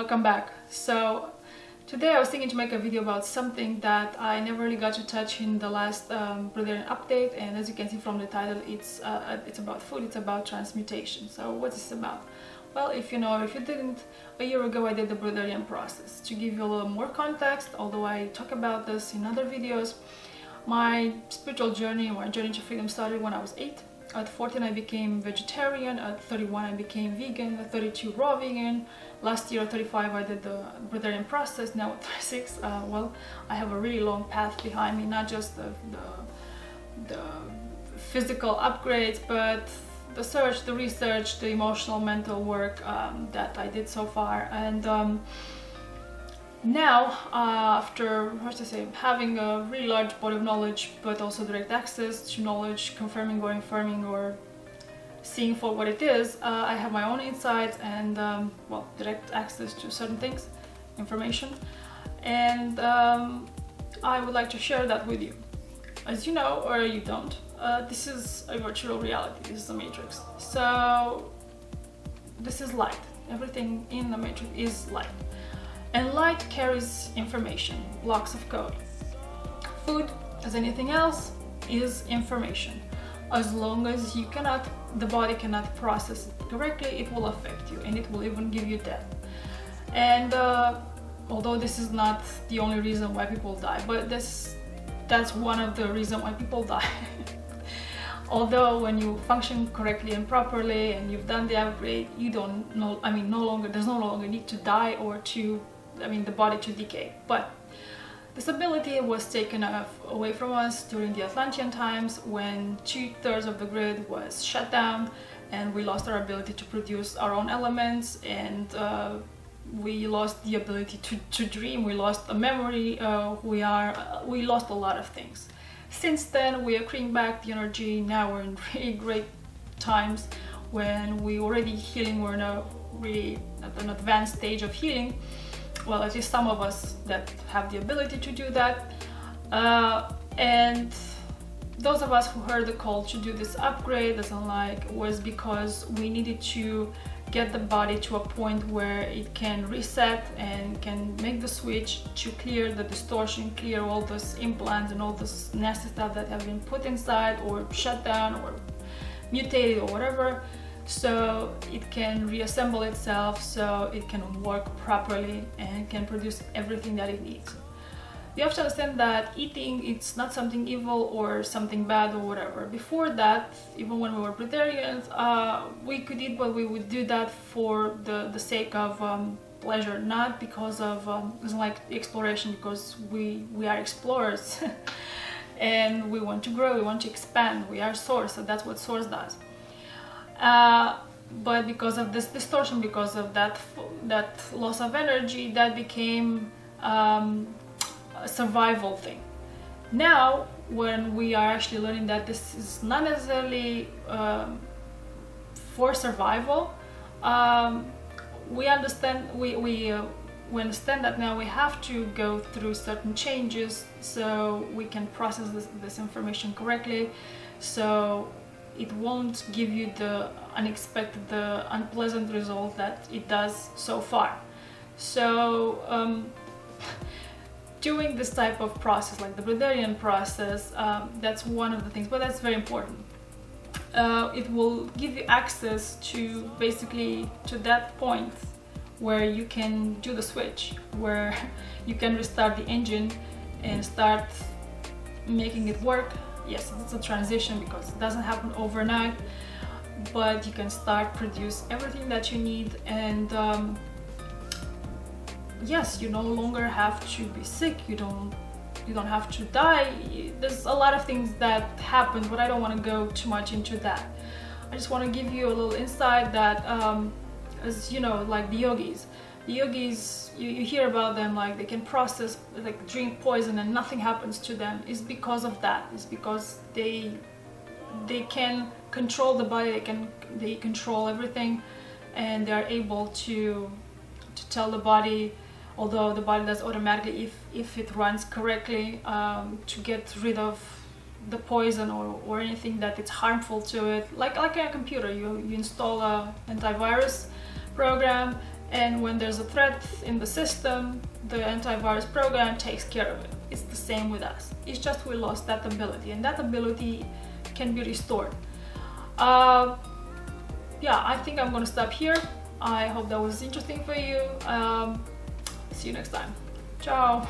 welcome back. So today I was thinking to make a video about something that I never really got to touch in the last Brilliant update, and as you can see from the title, it's about food, it's about transmutation. So what's this about? Well, if you know, if you didn't, a year ago I did the Brilliant process. To give you a little more context, although I talk about this in other videos, my spiritual journey, my journey to freedom started when I was 8. At 14 I became vegetarian, at 31 I became vegan, at 32 raw vegan. Last year at 35 I did the Brilliant process. Now at 36, well, I have a really long path behind me, not just the physical upgrades, but the search, the research, the emotional, mental work that I did so far. And now, after, what to say, having a really large body of knowledge, but also direct access to knowledge, confirming or infirming or seeing for what it is, I have my own insights and, well, direct access to certain things, information, and I would like to share that with you. As you know, or you don't, this is a virtual reality, this is a matrix. So, this is light. Everything in the matrix is light. And light carries information, blocks of code. Food, as anything else, is information. As long as you cannot, the body cannot process it correctly, it will affect you, and it will even give you death. And although this is not the only reason why people die, but that's one of the reasons why people die. Although when you function correctly and properly and you've done the upgrade, you don't know, I mean, there's no longer need to die or to, the body to decay. But this ability was taken away from us during the Atlantean times, when 2/3 of the grid was shut down and we lost our ability to produce our own elements, and we lost the ability to dream, we lost the memory, we lost a lot of things. Since then we are creating back the energy. Now we're in really great times when we already healing, we're in a really at an advanced stage of healing. Well, at least some of us that have the ability to do that, and those of us who heard the call to do this upgrade was because we needed to get the body to a point where it can reset and can make the switch to clear the distortion, clear all those implants and all this nasty stuff that have been put inside or shut down or mutated or whatever, so it can reassemble itself, so it can work properly and can produce everything that it needs. You have to understand that eating, it's not something evil or something bad or whatever. Before that, even when we were vegetarians, we could eat, but we would do that for the sake of pleasure, not because of it's like exploration, because we are explorers and we want to grow, we want to expand, we are source, so that's what source does. But because of this distortion, because of that loss of energy, that became a survival thing. Now, when we are actually learning that this is not necessarily for survival, we understand we understand that now we have to go through certain changes so we can process this information correctly, so it won't give you the unexpected, the unpleasant result that it does so far. So doing this type of process, like the Brilliant process, that's one of the things, but that's very important. It will give you access to basically to that point where you can do the switch, where you can restart the engine and start making it work. Yes, it's a transition because it doesn't happen overnight, but you can start produce everything that you need, and yes, you no longer have to be sick, you don't have to die. There's a lot of things that happen, but I don't want to go too much into that. I just want to give you a little insight that as you know, like the yogis, you hear about them, like they can process, like drink poison and nothing happens to them. Is because of that. It's because they can control the body, they control everything, and they are able to tell the body, although the body does automatically if it runs correctly, to get rid of the poison or anything that it's harmful to it. Like a computer, you install an antivirus program and when there's a threat in the system, the antivirus program takes care of it. It's the same with us. It's just we lost that ability, and that ability can be restored. Yeah, I think I'm gonna stop here. I hope that was interesting for you. See you next time. Ciao.